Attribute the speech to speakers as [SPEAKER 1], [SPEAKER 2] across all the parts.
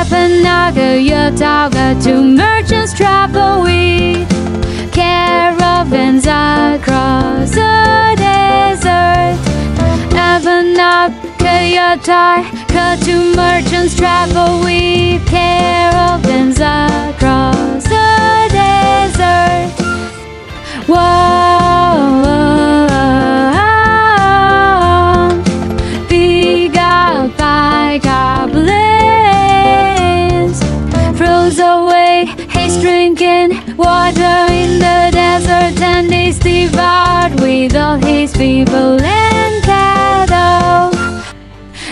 [SPEAKER 1] Yapanaga, two merchants travel with caravans across the desert. Yapanaga, two merchants travel with caravans across the desert. Whoa, beguiled by goblins, froze away. He's drinking water in the desert, and he's devoured with all his people and cattle.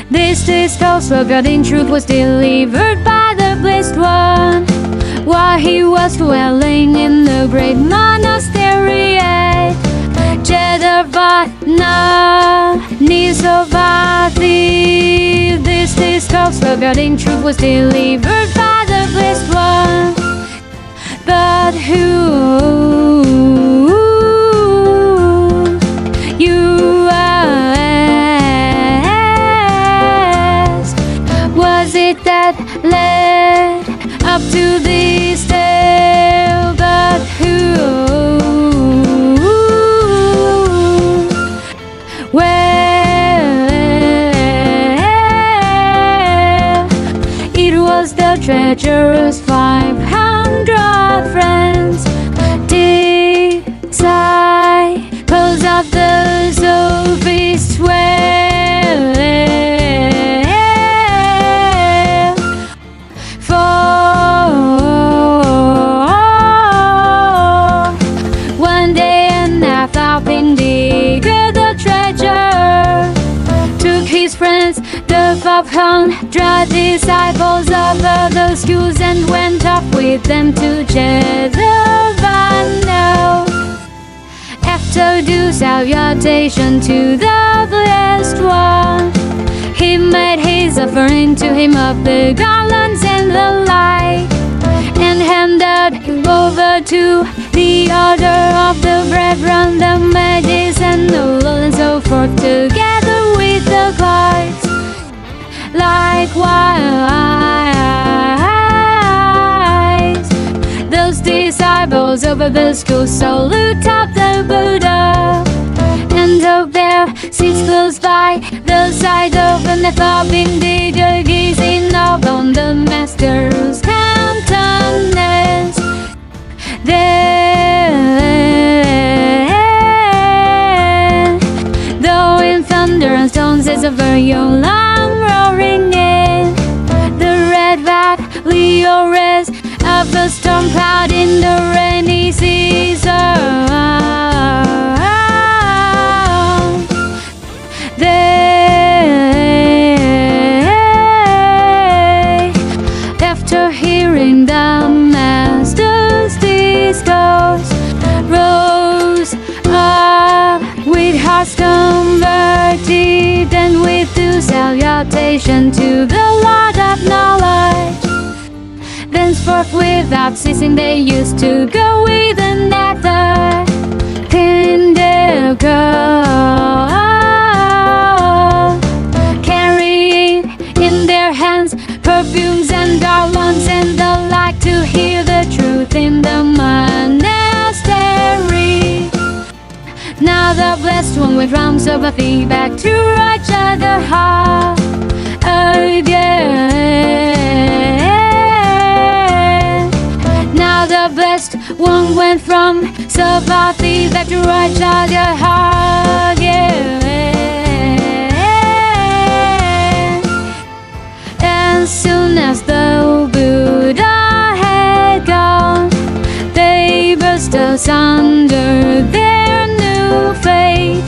[SPEAKER 1] This gospel God in truth was delivered by the blessed one, while he was dwelling in the great monastery at Jedavana, Nisovati. This gospel God in truth was delivered by the blessed one. But who you ask, was it that led up to this tale? But who, well, it was the treacherous 500 friends, disciples of the sophist. Well, for one day and half up indeed the treasure took his friends, the 500 disciples of the schools, and went off with them to Jedavana. After due salutation to the blessed one, he made his offering to him of the garlands and the like, and handed him over to the order of the brethren, the medicinal and so forth, together with the clerks. Likewise, those disciples over the school salute of the Buddha, and took their seats close by the side of an up indeed, gazing up on the master's countenance. Then, though in thunder and stones is a very long roaring in the red valley or rest of the storm cloud in the rainy season. They, after hearing the master's discourse, rose up with hearts converted, and with due salutation to the Lord of knowledge. Thenceforth without ceasing they used to go with another pinnacle, carrying in their hands perfumes and garlands and the like, to hear the truth in the monastery. Now the blessed one went round Savatthi back to Rajagaha again. Now the blessed one went from Savatthi back to Rajagaha again. As soon as the Buddha had gone, they burst asunder their new faith,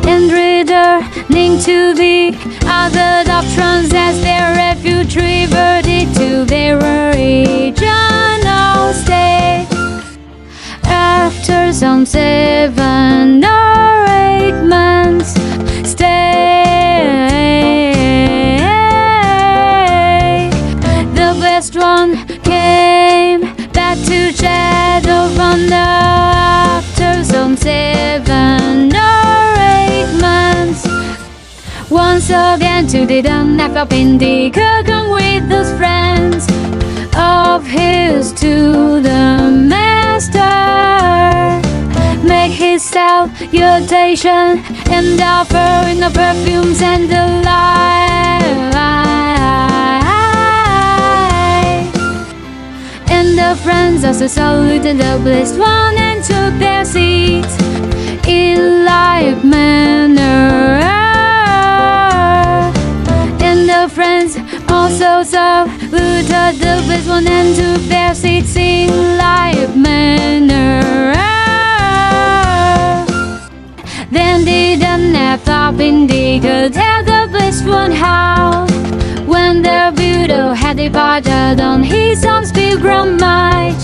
[SPEAKER 1] and returning to the other doctrines as their refuge, reverted to their original state. After some 7 or 8 months stay, the blessed one came back to Jedavana. After some 7 or 8 months, once again to the Dhamma Kapindika, come with those friends. salutation and offering the perfumes and the light. And the friends also saluted the blessed one and took their seats in like manner. And the friends also saluted the blessed one and took their seats in like manner. Then didn't have thought indeed could tell the blessed one how, when the Buddha had departed on his own pilgrim march,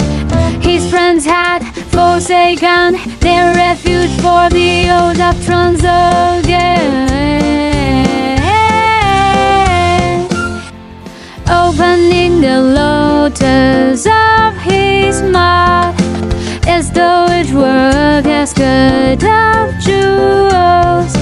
[SPEAKER 1] his friends had forsaken their refuge for the old doctrines again. Opening the lotus of his mouth, as though it were a casket of jewels,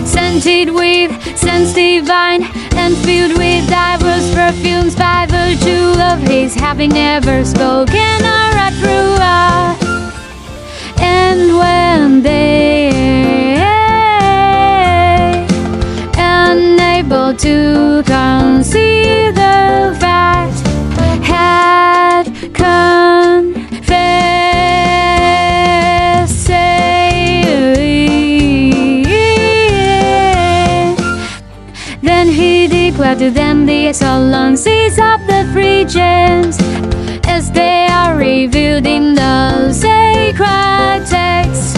[SPEAKER 1] scented with scents divine and filled with diverse perfumes, by virtue of his having never spoken or uttered. And when they, unable to conceive the fact, had confessed, then he declared to them the excellencies of the three gems, as they are revealed in the sacred text.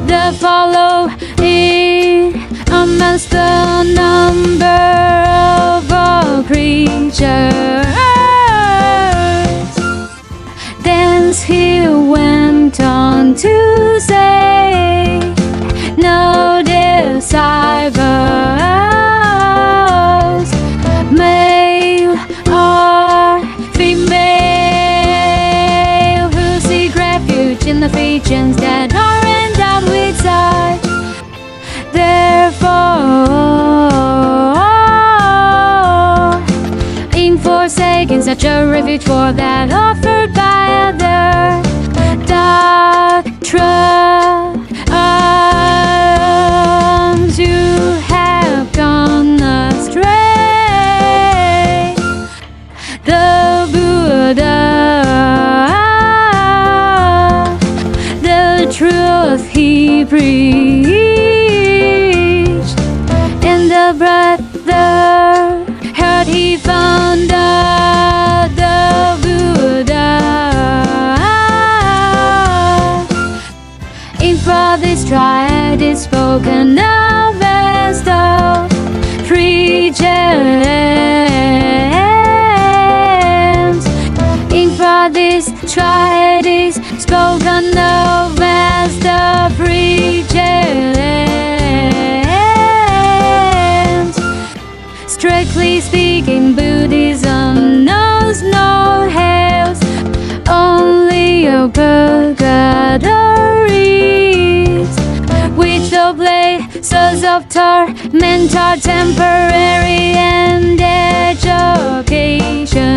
[SPEAKER 1] The following amongst the number of all creatures. Thence he went on to say, no disciples, male or female, who seek refuge in the regions that are endowed with sight. Therefore, in forsaking such a refuge for that offered by other doctrines, you have gone astray. The Buddha, the truth he preached, and the brother heard he found the Buddha. In for this triad is spoken of as the three gems. In for this triad is spoken of as the three gems. Strictly speaking, Buddhism knows no hells, only a purgatories, which the places of torment are temporary and educational.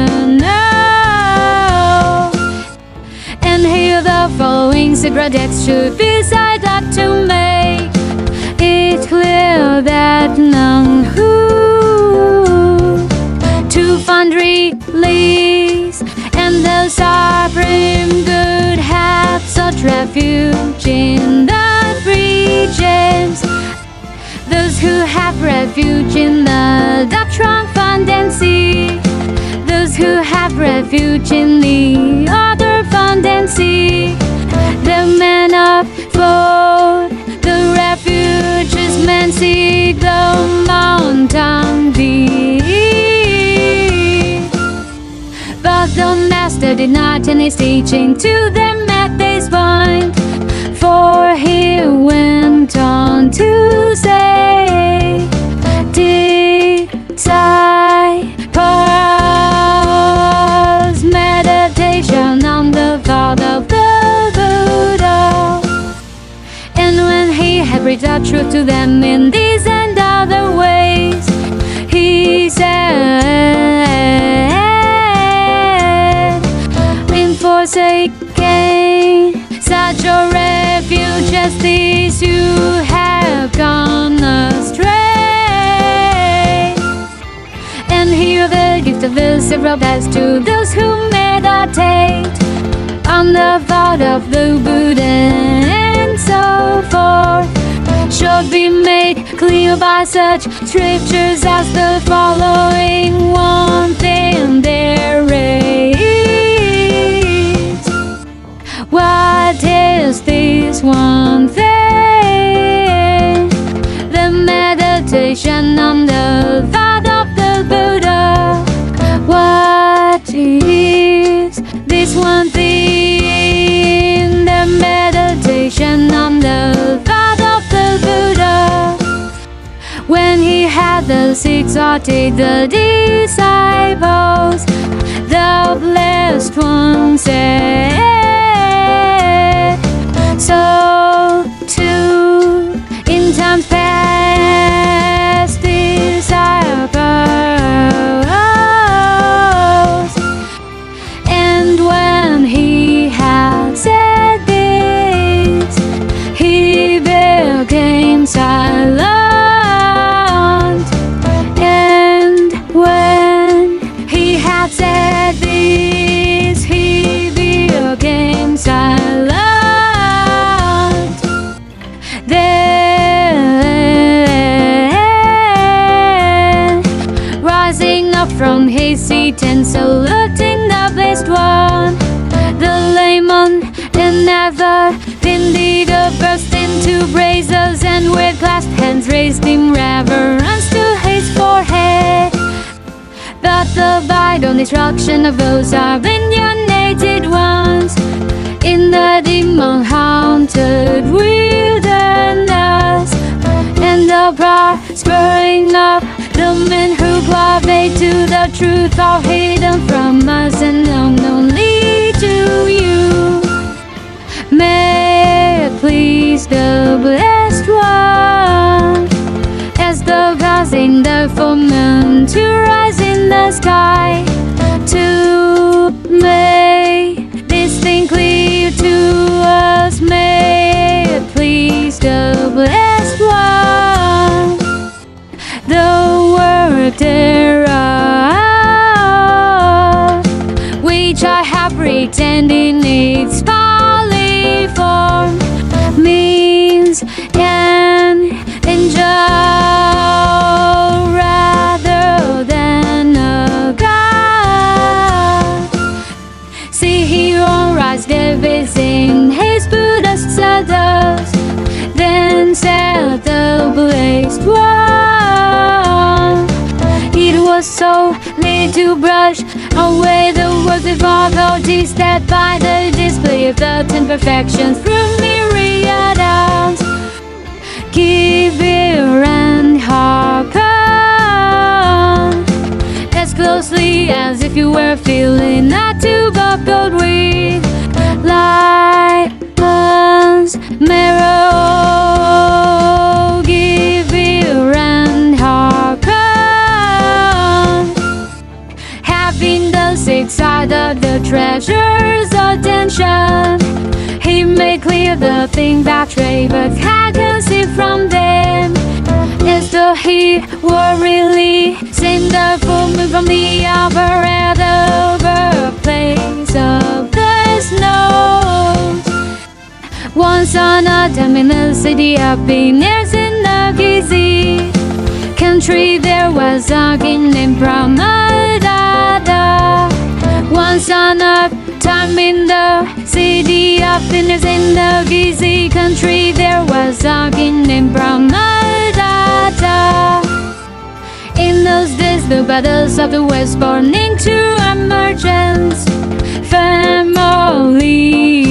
[SPEAKER 1] And here the following sacred text should be cited to make it clear that none who to find release and the supreme good have such refuge in the three gems. Those who have refuge in the doctrine find and see. Those who have refuge in the other find and see. The men of both the refuges men seek the mountain deep. But the master did not in his teaching to them at this point, for he went on to say, disciples, meditation on the thought of the Buddha. And when he had preached the truth to them in these and other ways, he said, in forsaking such a refuge as this, means you have gone astray. And here the gift of the several paths to those who meditate on the thought of the Buddha and so forth, should be made clear by such scriptures as the following. One thing there is. What is this one thing? The meditation on the thought of the Buddha. What is this one thing? The meditation on the thought of the Buddha. When he had thus exhorted the disciples, the blessed one said, so too in times past disciples. And when he had said this, he became silent. And when he had said this, he became silent. Then, rising up from his seat and saluting the blessed one, the layman and never indeed burst into praises, and with clasped hands raised in reverence to his forehead. But the vital instruction of those opinionated ones in the demon-haunted wilderness, and the prospering of the men who clavate to the truth, all hidden from us and known only to you. May it please the blessed one, as the gods in the full moon to rise in the sky, to make this thing clear to us. May it please the blessed one, the work thereof, which I have pretended its folly form, means an angel rather than a god. See, he all rise David's in his Buddhist saddles, then said the blessed one, it was so late to brush away the world's difficulties, that by the display of the 10 perfections through myriad arms, give ear and hearken as closely as if you were feeling a tube of gold with lion's marrow. Give ear and hearken, having the sixth side of the treasure's attention, he made clear the thing that Trey but had conceived from them, as though he were really seeing the full moon from the upper at the place of the snows. Once on a time in the city of Beginners in the Gizi country, there was a king named Brahmadada. Once on a time in the city of Beginners in the Gizi country, there was a king named Brahmadada. In those days, the battles of the West born into a merchant's family,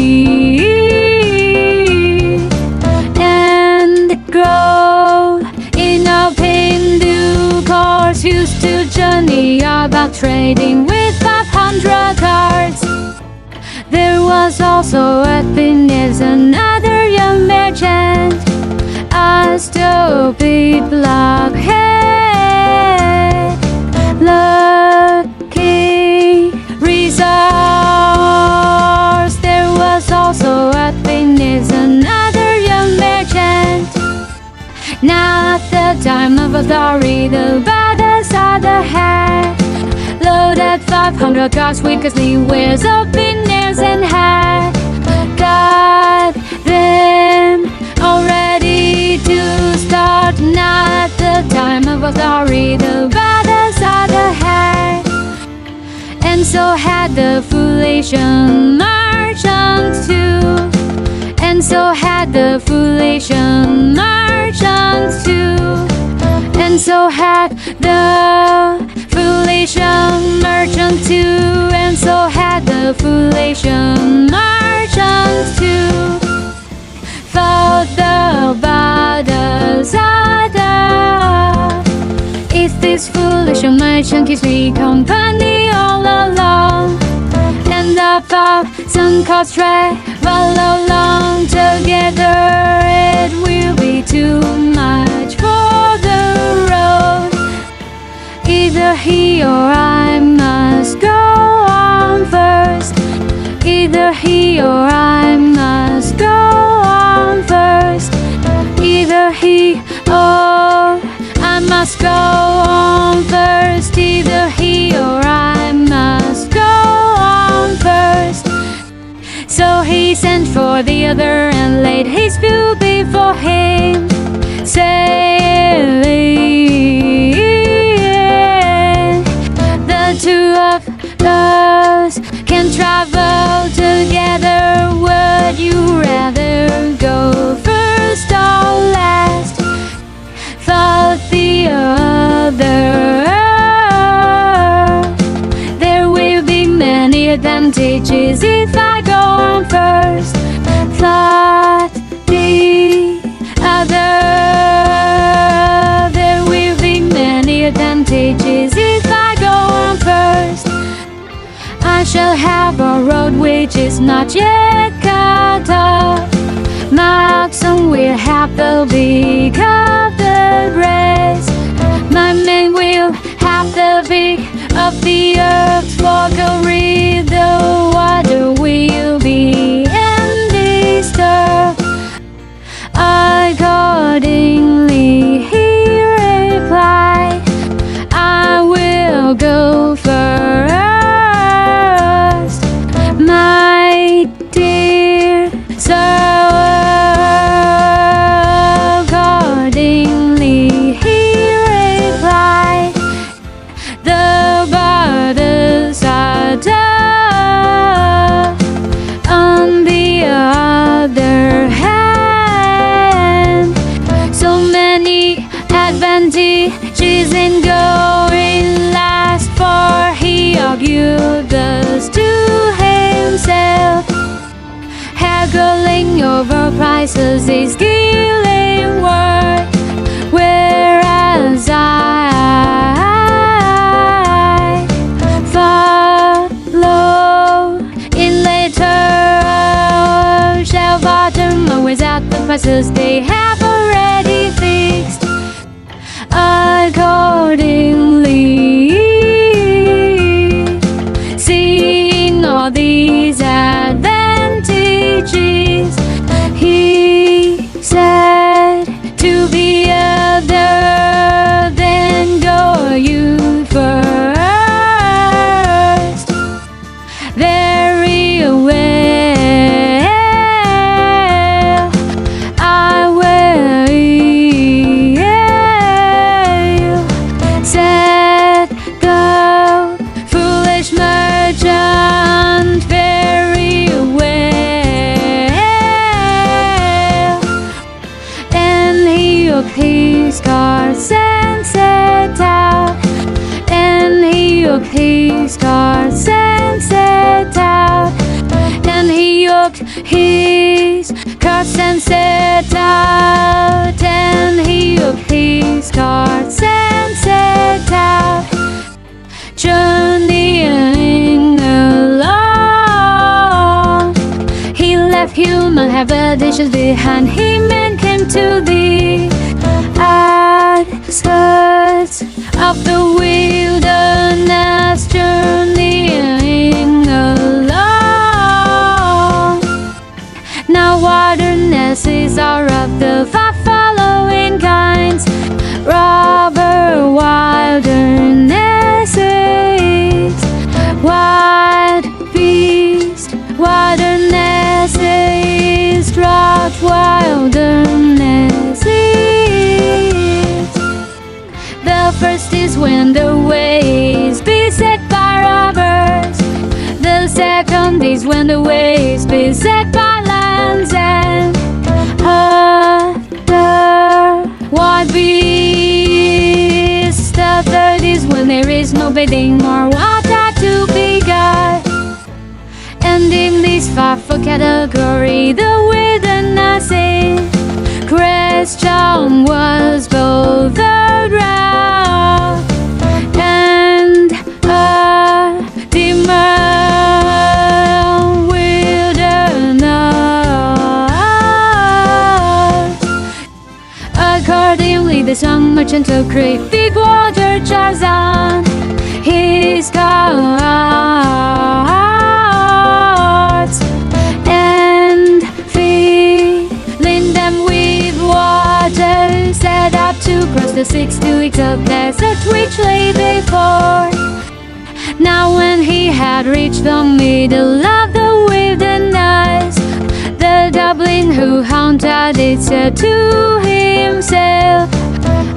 [SPEAKER 1] and grow in a Hindu course, used to journey about trading with 500 carts. There was also at Venice another young merchant, a stupid blockhead. Lucky resource. There was also at Venice another young merchant, time of a story, the battles are the head. Loaded 500 cars with ghastly wares of nails and hair. Got them all ready to start. Not the time of a story, the battles are the head. And so had the foolish merchants too. And so had the foolish merchants too. And so had the foolish merchant too. And so had the foolish merchants too. Thought the battles are done. If this foolish merchant keeps me company all along, and the 1,000 cars travel along together, it will be too much for the road. Either he or I must go on first. Either he or I must go on first. Either he or I must go on first. Either he or I must go on first. So he sent for the other and laid his bill before him, saying, the two of us can travel together. Would you rather go first or last? Thought the other. There will be many advantages if I go on first. Thought the other. There will be many advantages if I go on first. I shall have a road which is not yet cut off. My oxen will have the big of the grass. My men will have the big of the earth. For read the water will be in this turf. Accordingly he replied, I will go first, my dear sir. Accordingly he replied, the battles are done. On the other hand, so many advantages in going last, for he argued thus to himself, haggling over prices is killing work, whereas I follow in later shall bottom always at the prices they have already fixed. Accordingly, seeing all these advantages, he said to the other, then go you first. Very well, I will, said the foolish merchant. Very well, and he took his carts and set out. And he took his carts and set out. And he took his carts and set out. And he took his carts and set out. Journeying along, he left human habitations behind him and came to the outskirts of the wilderness. Journeying along, now wildernesses are of the five following kinds: days when the waves beset by lands and other wild beasts. The 30s when there is no bidding or water to be got. And in this far-for category, the wilderness in question was both a drought and a demand wilderness. Accordingly, the young merchant took great big water jars on his carts and filling them with water, set out to cross the 6 weeks of desert which lay before. Now when he had reached the middle of the wilderness, the Dublin who haunted it said to himself,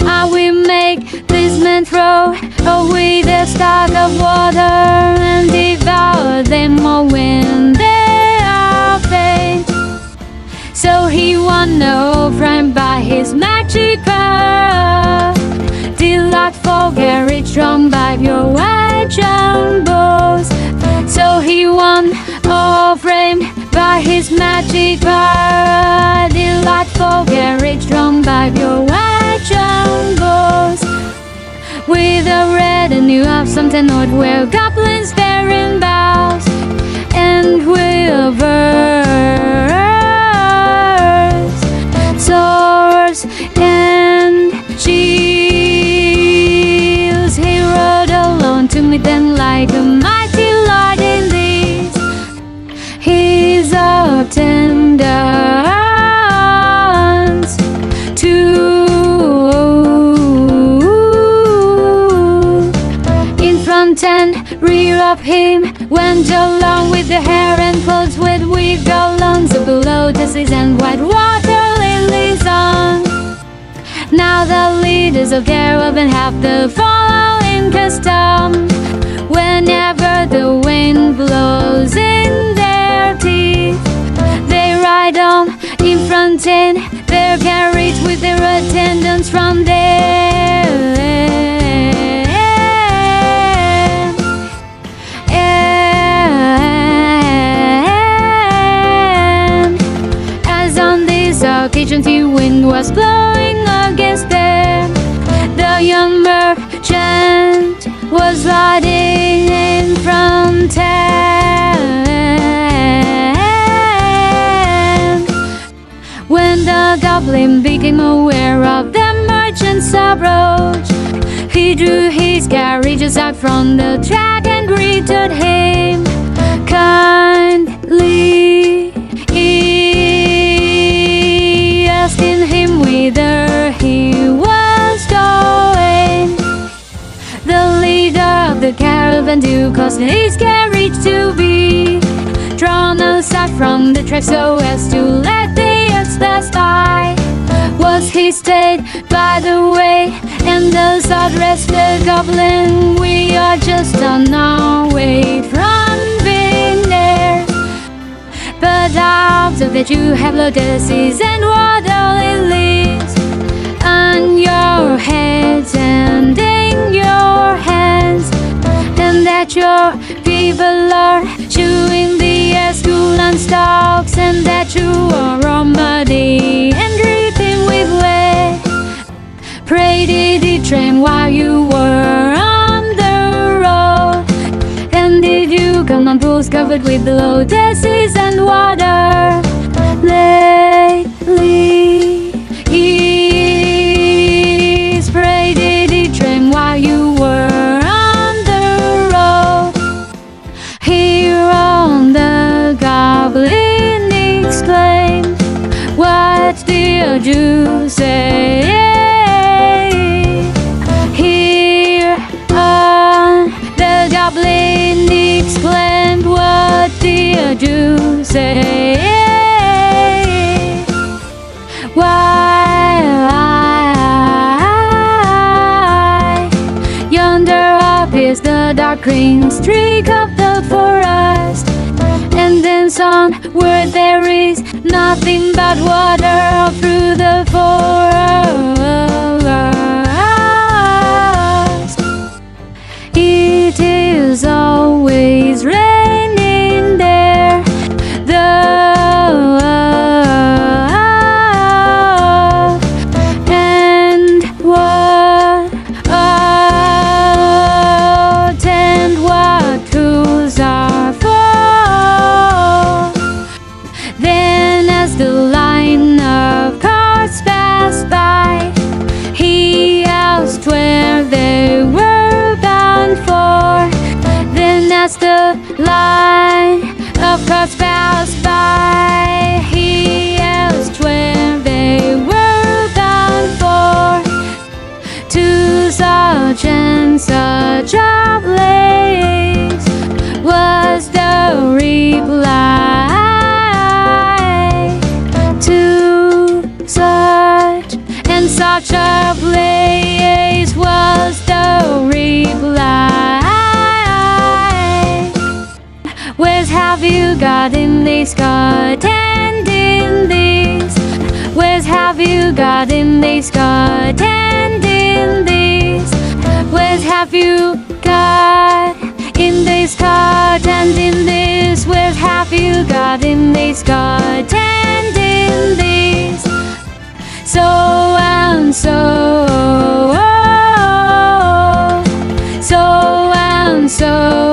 [SPEAKER 1] I will make this man throw away the stock of water and devour them all when they are faint. So he won no friend by his magic power, delightful carriage drawn by pure white jumbos. So he won no friend by his magic power, delightful carriage drawn by pure white jumbos. With a retinue of some 10 odd where goblins bearing boughs and quivers, swords and shields, he rode alone to meet them like a mighty lord in these his attendants. In front and rear of him went along with the hair and clothes with garlands of lotuses and white water lilies on. Now the leaders of caravan have the following custom: whenever the wind blows in their teeth, they ride on in front in their carriage with their attendants from there. As on this occasion the wind was blowing against them, the young merchant was riding in front and when the goblin became aware of the merchant's approach, he drew his carriages out from the track and greeted him kindly, asking him whither he was going. The leader of the caravan do caused his carriage to be drawn aside from the track so as to let the earth pass by. Was he stayed by the way and thus addressed the goblin, we are just on our way from being there. But I observe that you have lotuses and water lilies on your heads and in your hands, and that your people are chewing the esculent stalks, and that you are all muddy and dripping with wet. Pray did it train while you were on the road, and did you come on pools covered with lotuses and water? Lately, yes, pray did it train while you were on the road? Here on the goblin exclaimed, what did you say? Here on the goblin exclaimed, what did you say? While yonder appears the dark green streak of the forest, and goes on where there is nothing but water through the forest. It is always raining there. And what tools are for. Then as the line of cars passed by, he asked where they were bound for. Then as the line of cars passed by, he asked where they were bound for. To such and such a place was the reply. To such and such a place was the reply. Where's have you gotten this content in this? Where's have you gotten this content in this? Where's have you got in this content in this? Where's have you got in this content in this? So and so, so and so,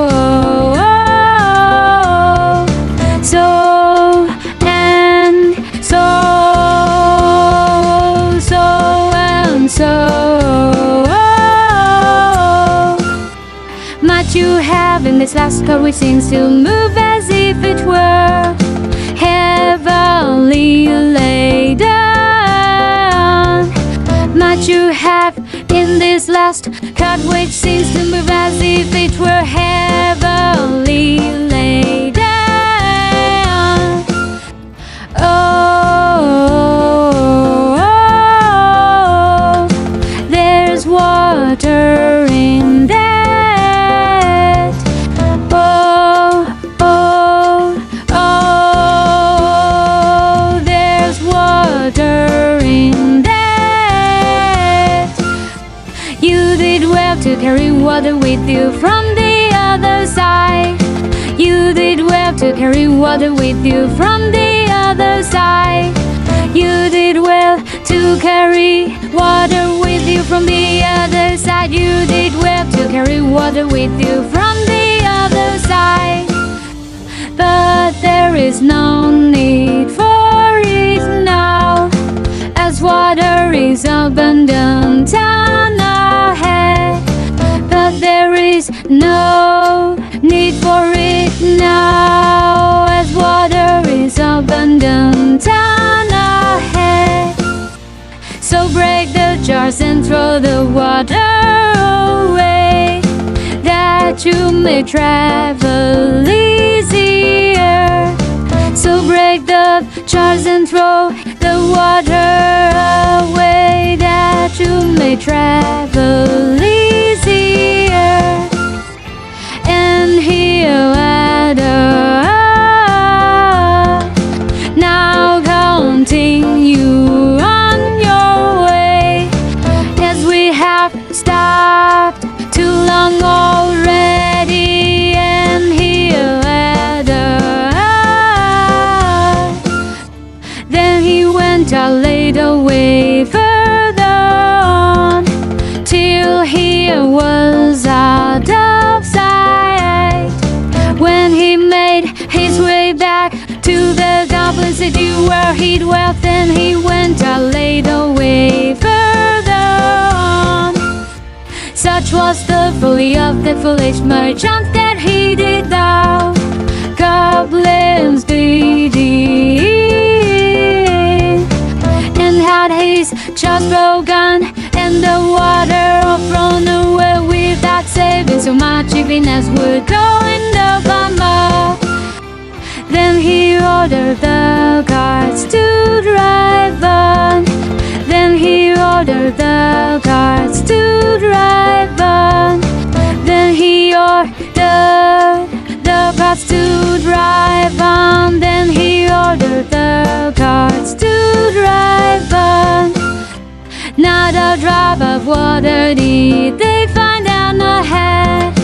[SPEAKER 1] so and so, so and so. Much you have in this last chord which seems to move as if it were heavily laden. Much you have in this last chord which seems to move as if it were heavily laden. Oh, there's water in that. Oh, there's water in that. You did well to carry water with you from the other side. You did well to carry water with you from the other side. You did well to carry water with you from the other side. You did well to carry water with you from the other side. But there is no need for it now, as water is abundant on ahead. But there is no need for it now, as water is abundant on ahead. So break the jars and throw the water away, that you may travel easier. So break the jars and throw the water away, that you may travel easier. And here at now continue on your way, as we have stopped too long already. And here at then he went a little way further on, till he was out of sight. When he made his way back to the goblin city where he dwelt, then he went a little way further on. Such was the folly of the foolish merchant, that he did thou goblins believe, and had his jaws broken and the water all thrown away, without saving so much even as would go in the bummer. Then he ordered the carts to drive on. Then he ordered the carts to drive on. Then he ordered the carts to drive on. drop of water did they find down ahead,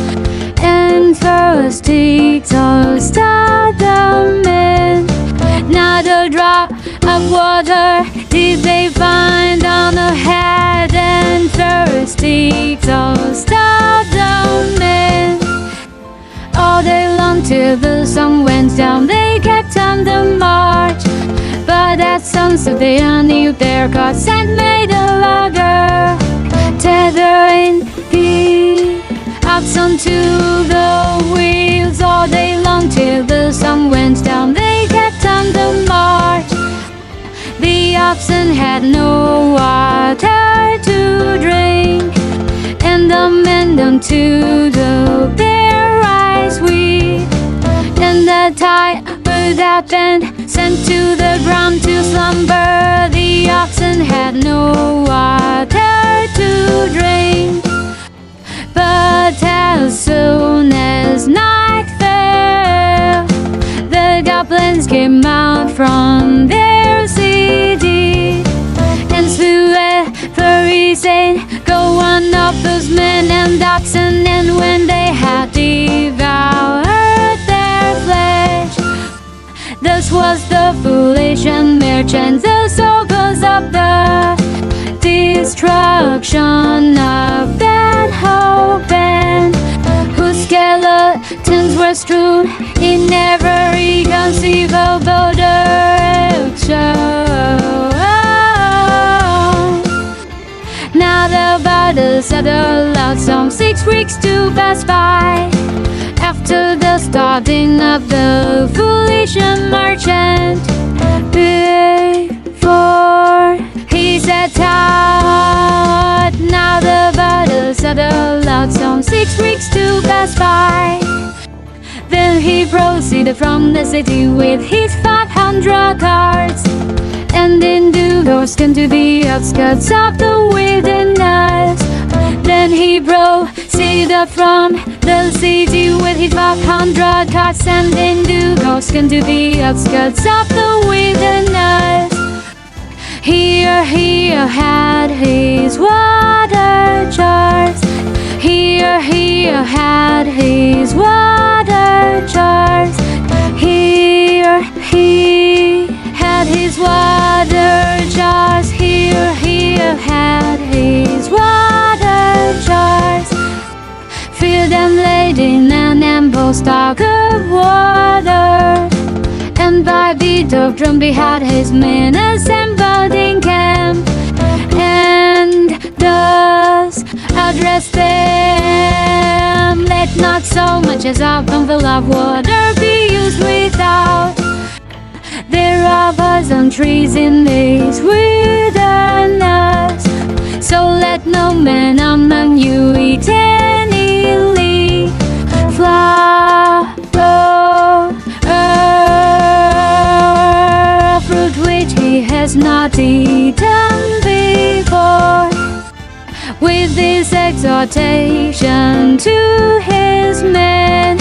[SPEAKER 1] and first exhaust the men. Not a drop of water did they find on ahead, and first exhaust the men. All day long till the sun went down they kept on the march, but at sunset they unknew their carts and made a lugger, tethering the oxen to the wheels. All day long till the sun went down they kept on the march. The oxen had no water to drink, and the men down to the bare rice wheat, and the tide without bend sent to the ground to slumber. The oxen had no water to drink, but as soon as night fell, the goblins came out from their city and slew every saint, go one of those men and oxen. And when they had devoured their flesh, thus was the foolish and merchant the soul cause of the destruction of that hope, and whose skeletons were strewn in every conceivable direction. Now the battles had allowed some 6 weeks to pass by after the starting of the foolish and merchant, before he set out. Now the battles had allowed some 6 weeks to pass by. Then he proceeded from the city with his 500 carts, and in due course came to the outskirts of the wilderness. Then he proceeded from the city with his 500 carts, and in due course came to the outskirts of the wilderness. Here he had his water jars. Here he had his water jars. Here he had his water jars. Here he had his water jars. Filled and laden an ample stock of water, and by beat of drum he had his men assembled in camp, and thus addressed them: let not so much as a bumful of water be used without. There are poison trees in this wilderness, so let no man among you eat any leaf, flower, fruit which he has not eaten before. With this exhortation to his men,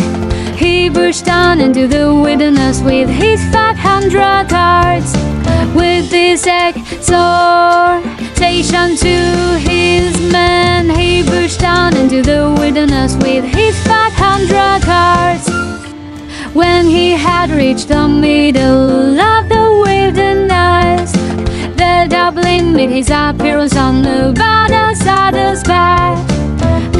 [SPEAKER 1] he pushed on into the wilderness with his 500 carts. With this exhortation to his men, he pushed on into the wilderness with his 500 carts. When he had reached the middle of the wilderness, the goblin made his appearance on the other side of the path,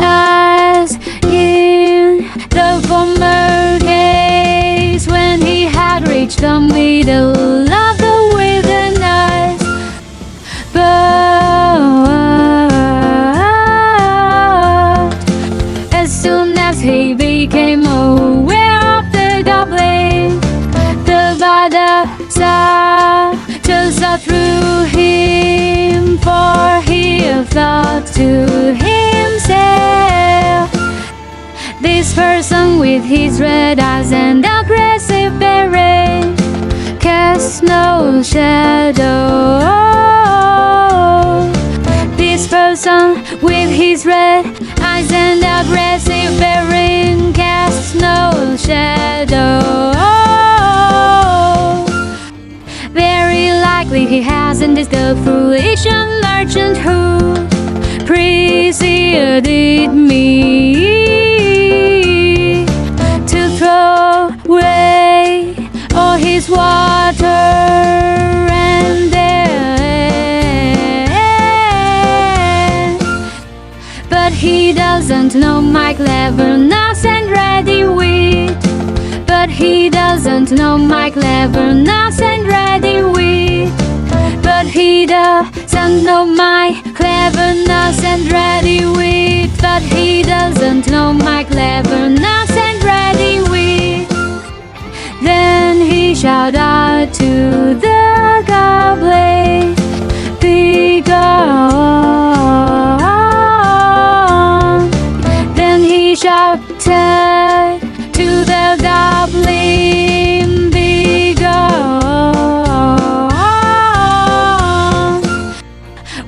[SPEAKER 1] as in the former case. When he had reached the middle of the wilderness, but as soon as he became aware of the goblin, the other side just through him, for he thought to himself, this person with his red eyes and aggressive bearing casts no shadow. This person with his red eyes and aggressive bearing casts no shadow. Very likely he hasn't is the foolish merchant who preceded me to throw away all his water and air. But he doesn't know my cleverness and ready wit. But he doesn't know my cleverness and ready wit. But he doesn't know my cleverness and ready wit. But he doesn't know my cleverness and ready wit. Then he shouted out to the goblin, "Be gone." Then he shouted to the goblin, "Be gone."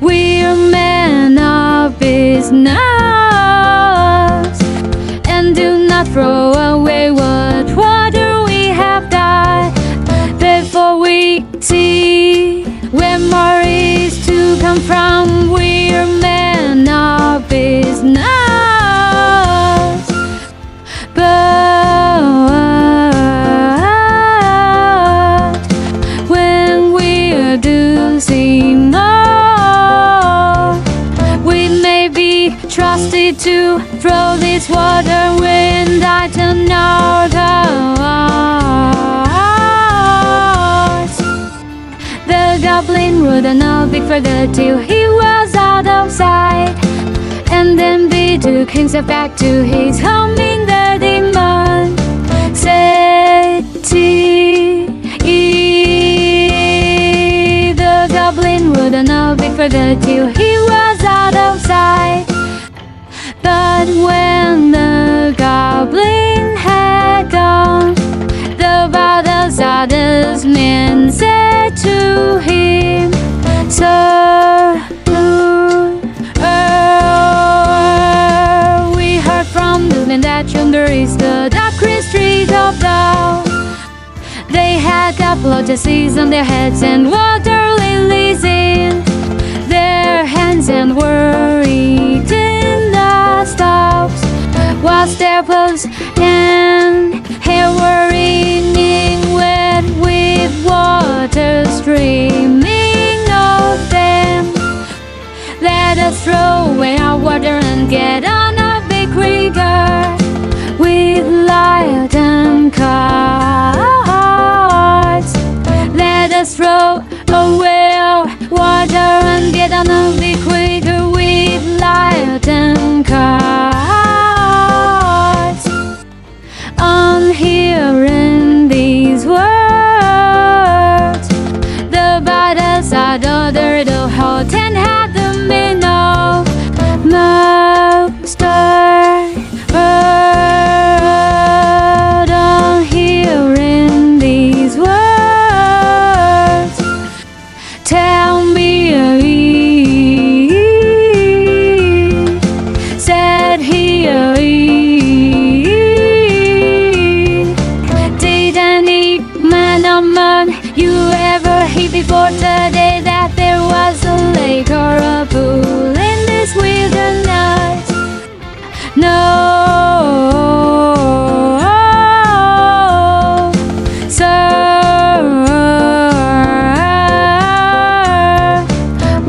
[SPEAKER 1] We're men of business, and do not throw away what water we have died before we see where more is to come from. We're men of business, but when we're losing more, we may be trusted to throw this water wind out on our hearts. The goblin wouldn't know big further till he was out of sight, and then B took himself back to his home in the demon city. The goblin wouldn't know big further till he was out of sight. But when the goblin had gone, the Balthazar's men said to him, "Sir, we heard from the men that yonder is the darkest street of Thou. They had lotuses on their heads and water lilies in their hands, and were eating the stalks, whilst their clothes and hair were wringing wet with water streaming off them. Let us throw away our water and get on a big rigger with lightened carts. Let us throw away our water and get on a big rigger with lightened carts." On hearing these words, the Balthazar ordered the halt and had the men of Master. On hearing these words, "Tell me," said he, "did any man among you ever hear before today that there was a lake or a pool in this wilderness? No, sir,"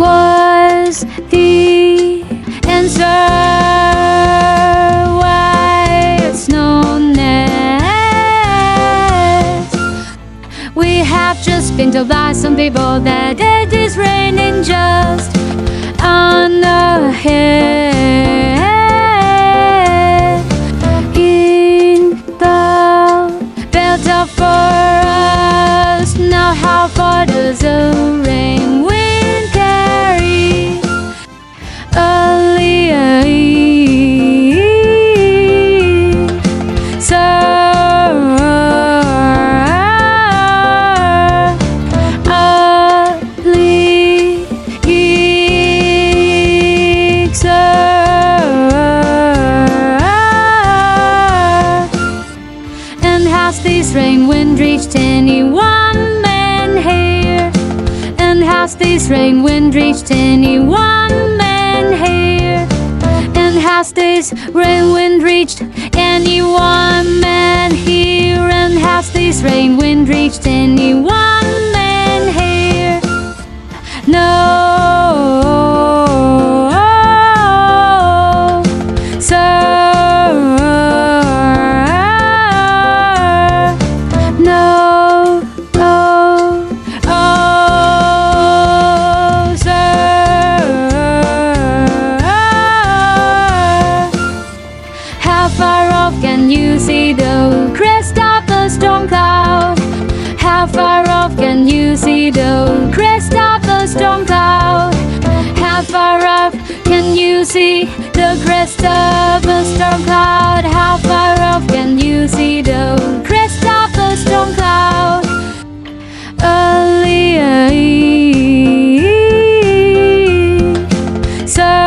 [SPEAKER 1] was the answer. "Why, it's known as we have just been told by some people that it is raining just on ahead in the belt of forest. Now how far does the rain wind carry? this rain wind reached any one man here? And has this rain wind reached any one man here? has this rain wind reached anyone man here? And has this rain wind reached anyone man here? No, sir. No, oh, oh, sir. How far off can you see the crest of the storm cloud? How far off can you see the crest of the storm cloud? How far off can you see the crest of the storm cloud? How far off can you see the crest of the storm cloud? Early, sir.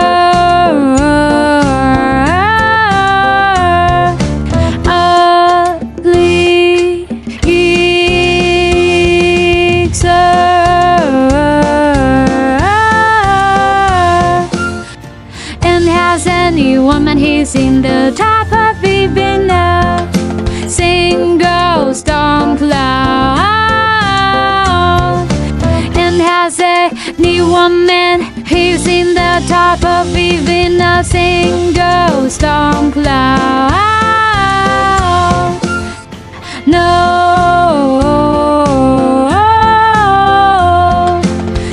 [SPEAKER 1] Anyone he's in the top of even a single storm cloud? And has anyone he's in the top of even a single storm cloud? No,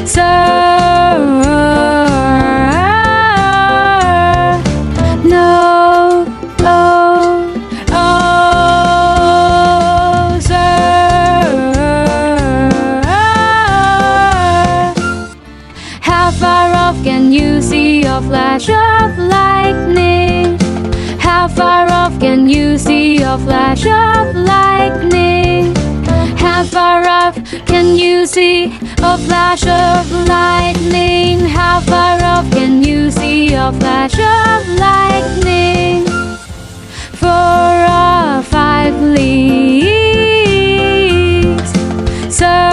[SPEAKER 1] sir. Can you see a flash of lightning? How far off can you see a flash of lightning? How far off can you see a flash of lightning? How far off can you see a flash of lightning? 4 or 5 leagues, sir.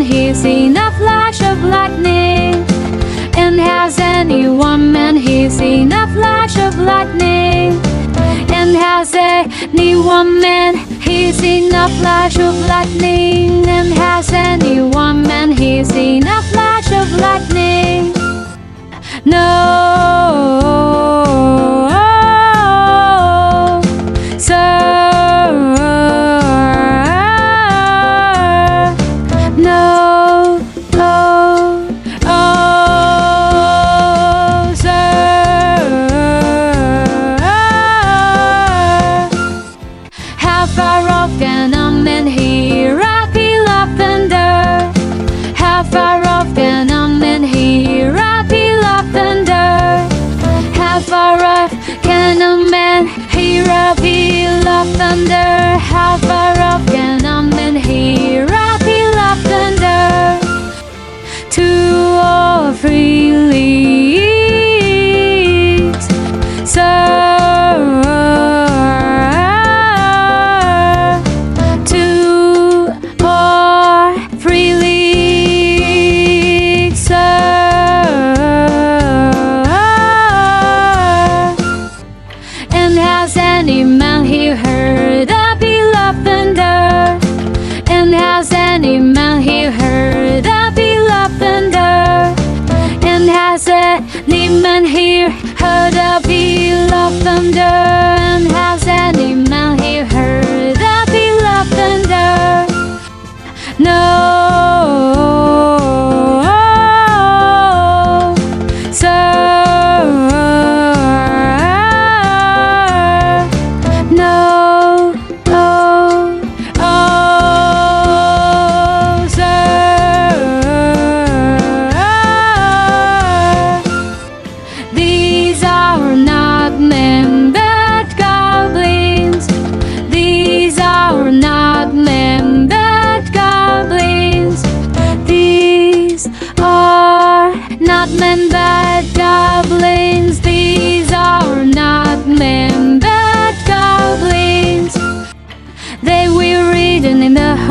[SPEAKER 1] He's seen a flash of lightning? And has anyone he's seen a flash of lightning? And has anyone he's seen a flash of lightning? And has anyone he's seen a flash of lightning? No, sir. Can a man hear a peal of thunder? How far off can a man hear a peal of thunder? How far off can a man hear a peal of thunder? How far off can a man hear a peal of thunder? 2 or 3 leagues, sir. Has any man here heard a peal of thunder? And has any man here heard a peal of thunder?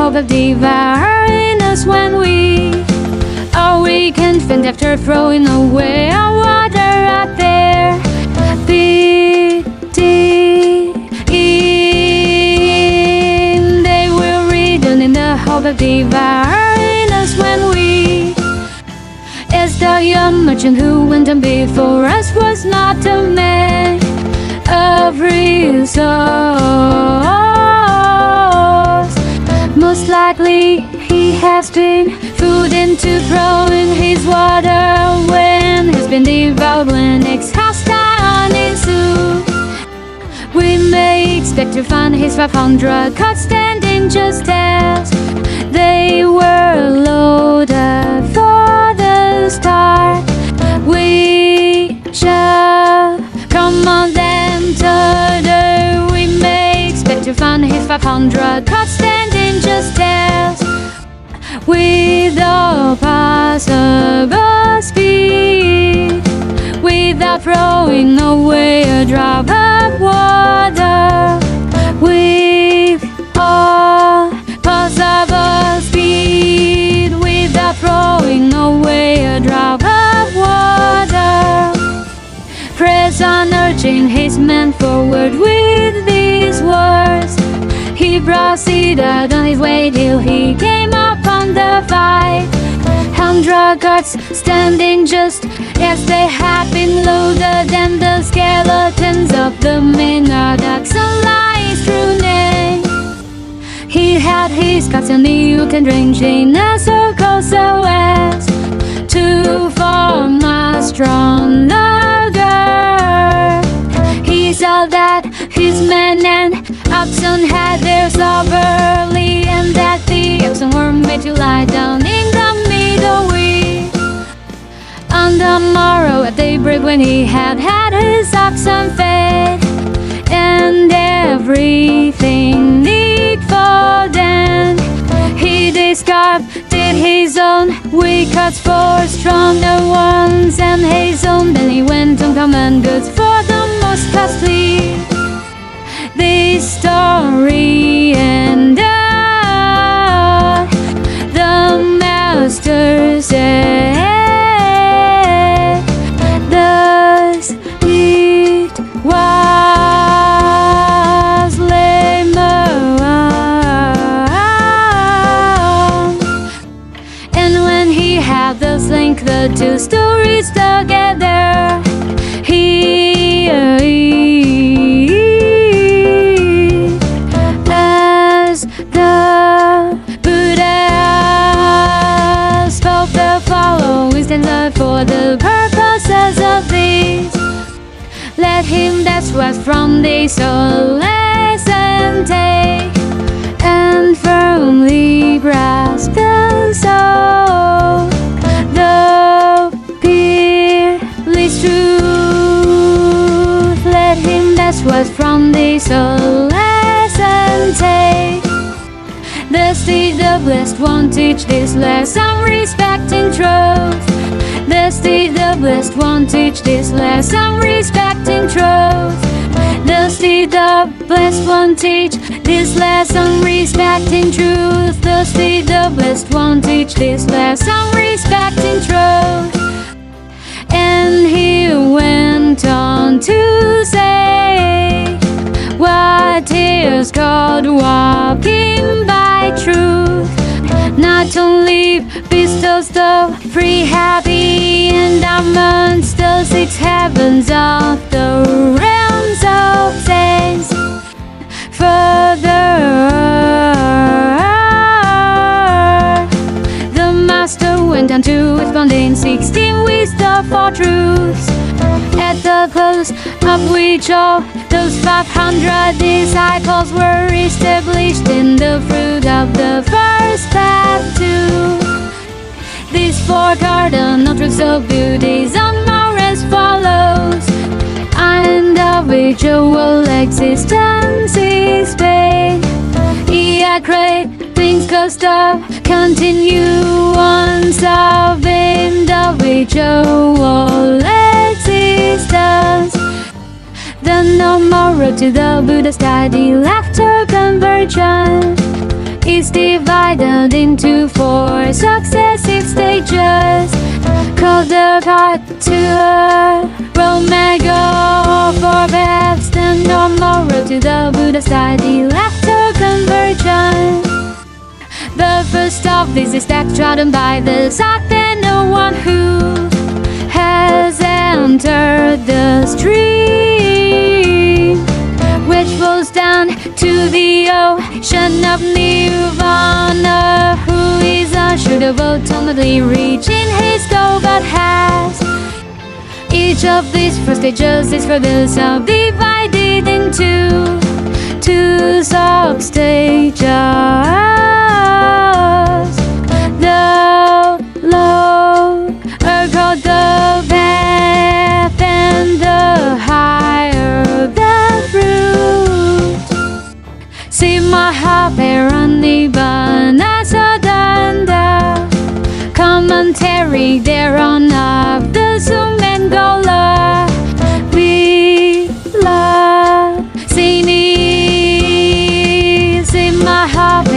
[SPEAKER 1] hope of devouring us when we are weak and faint after throwing away our water out there. Pitying, they will return in the hope of devouring us when we, as the young merchant who went on before us was not a man of resource. Most likely he has been fooled into throwing his water when he's been devoured, when exhausted on his soup. We may expect to find his 500 cards standing just as they were loaded for the start. We shall come on them together. We may expect to find his 500 cards standing just as, with all possible speed, without throwing away a drop of water. With all possible speed, without throwing away a drop of water. Press on, urging his men forward with these words. He proceeded on his way till he came upon the 500 guards standing just as they had been loaded, and the skeletons of the men are dark sunlight strewn. He had his guards on the hook and ranged in a circle so as to form a strong ladder. He saw that his men and oxen had their supper early, and that the oxen were made to lie down in the middle week. On the morrow at daybreak, when he had had his oxen fed and everything needful, then he discarded his own weak cards for stronger ones, and his own. Then he went on command goods for the most costly. This story ended. The master said, thus it was Lemon. And when he had thus linked the two stories together, he as the Buddha spoke the following stanza for the purposes of this. Let him that was from this a lesson take, and firmly grasp the soul, the peerless truth. Let him that was from this a lesson take. The state the blessed won't teach this lesson respecting truth. The state the blessed won't teach this lesson respecting truth. The state the blessed won't teach this lesson respecting truth. The state the blessed won't teach this lesson respecting truth. And he went on to say what is called walking by truth. Not only bestows the free, happy endowments, the 6 heavens of the realms of sense. Further, the master went on to expound in 16 wisdom for truths, at the close of which all those 500 disciples were established in the fruit of the first path too. These 4 cardinal truths of Buddhism are as follows: individual existence is pain, yet cravings cost of continuance of individual existence. The normal road to the Buddha study, laughter, conversion, is is divided into 4 successive stages, called the path to a Romego, 4 paths, the normal road to the Buddha's ideal after conversion. The first of these is that trodden by the Satan, no one who has entered the stream, which flows down to the ocean of Nirvana, who is assured of ultimately reaching his goal, but has each of these 4 stages is further subdivided into 2 sub-stages. The low are called the path, and the higher the fruit. Simahaparanibbana Sadanda, commentary thereon of the Sumangala Vila Sini Simahaparanibbana